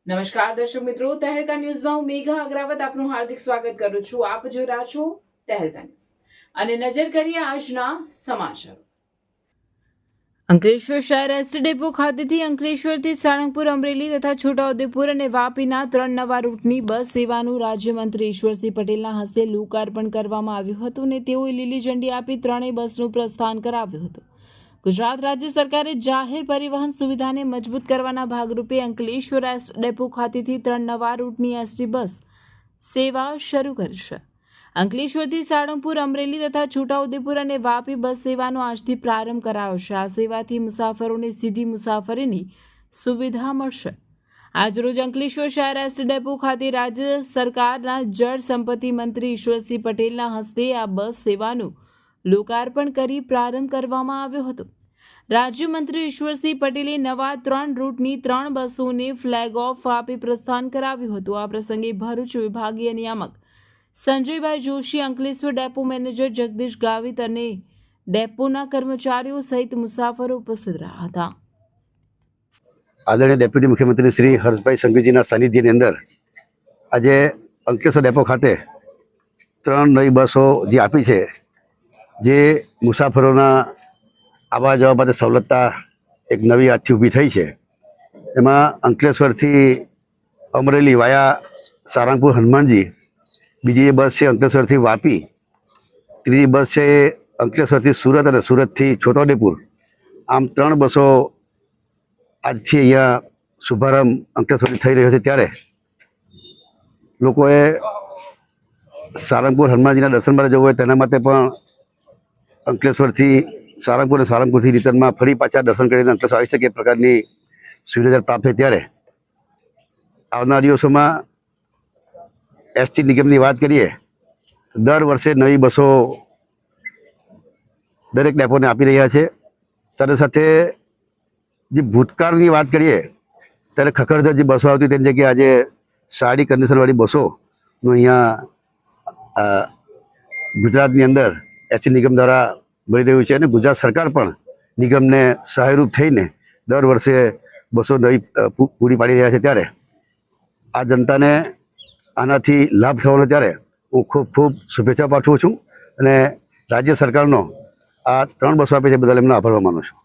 નમસ્કાર દર્શક મિત્રો, તહેલકા ન્યૂઝમાં હું મેઘા અગ્રવાલ આપનું હાર્દિક સ્વાગત કરું છું। આપ જોઈ રહ્યા છો તહેલકા ન્યૂઝ અને નજર કરીએ આજના સમાચારો। અંકલેશ્વર શહેર એસટી ડેપો ખાતેથી અંકલેશ્વરથી સાળંગપુર, અમરેલી તથા છોટાઉદેપુર અને વાપીના 3 નવા રૂટની બસ સેવાનું રાજ્યમંત્રી ઈશ્વરસિંહ પટેલના હસ્તે લોકાર્પણ કરવામાં આવ્યું હતું અને તેઓએ લીલી ઝંડી આપી ત્રણેય બસનું પ્રસ્થાન કરાવ્યું હતું। ગુજરાત રાજ્ય સરકારે જાહેર પરિવહન સુવિધાને મજબૂત કરવાના ભાગરૂપે અંકલેશ્વર એસટી ડેપો ખાતેથી 3 નવા રૂટની એસટી બસ સેવા શરૂ કરી છે। અંકલેશ્વરથી સાળંગપુર, અમરેલી તથા છોટાઉદેપુર અને વાપી બસ સેવાનો આજથી પ્રારંભ કરાયો છે। આ સેવાથી મુસાફરોને સીધી મુસાફરીની સુવિધા મળશે। આજરોજ અંકલેશ્વર શહેર એસટી ડેપો ખાતે રાજ્ય સરકારના જળ સંપત્તિ મંત્રી ઈશ્વરસિંહ પટેલના હસ્તે આ બસ સેવાનું લોકાર્પણ કરી પ્રારંભ કરવામાં આવ્યો હતો। રાજ્યમંત્રી ઈશ્વરસિંહ પટેલે નવા 3 રૂટની 3 બસોને ફ્લેગ ઓફ આપી પ્રસ્થાન કરાવ્યું હતું। આ પ્રસંગે ભરૂચ વિભાગીય નિયામક સંજયભાઈ જોશી, અંકલેશ્વર ડેપો મેનેજર જગદીશ ગાવિત અને ડેપોના કર્મચારીઓ સહિત મુસાફરો ઉપસ્થિત રહ્યા હતા। આદરણીય ડેપ્યુટી મુખ્યમંત્રી શ્રી હર્ષભાઈ સંઘવીજીના સાનિધ્યની અંદર આજે અંકલેશ્વર ડેપો ખાતે 3 નવી બસો જે આપી છે, જે મુસાફરોના આવવા જવા માટે સવલતતા એક નવી આજથી ઊભી થઈ છે। એમાં અંકલેશ્વરથી અમરેલી વાયા સાળંગપુર હનુમાનજી, બીજી બસ છે અંકલેશ્વરથી વાપી, ત્રીજી બસ છે અંકલેશ્વરથી સુરત અને સુરતથી છોટાઉદેપુર। આમ 3 બસો આજથી અહીંયા શુભારંભ અંકલેશ્વરથી થઈ રહ્યો છે। ત્યારે લોકોએ સાળંગપુર હનુમાનજીના દર્શન માટે જવું હોય તેના માટે પણ અંકલેશ્વરથી સાળંગપુર અને સાળંગપુરથી રિટર્નમાં ફરી પાછા દર્શન કરીને અંકલેશ્વર આવી શકે એ પ્રકારની સુવિધા પ્રાપ્ત થાય। ત્યારે આવનાર દિવસોમાં એસટી નિગમની વાત કરીએ, દર વર્ષે નવી બસો દરેક ડેપોને આપી રહ્યા છે। સાથે સાથે જે ભૂતકાળની વાત કરીએ ત્યારે ખખડધજ જે બસો આવતી તેની જગ્યાએ આજે સારી કન્ડિશનવાળી બસોનું અહીંયા ગુજરાતની અંદર એસટી નિગમ દ્વારા મળી રહ્યું છે અને ગુજરાત સરકાર પણ નિગમને સહાયરૂપ થઈને દર વર્ષે બસો નવી પૂરી પાડી રહ્યા છે। ત્યારે આ જનતાને આનાથી લાભ થવાનો, ત્યારે હું ખૂબ શુભેચ્છા પાઠવું છું અને રાજ્ય સરકારનો આ 3 બસો આપે છે બદલ એમનો આભાર માનું છું।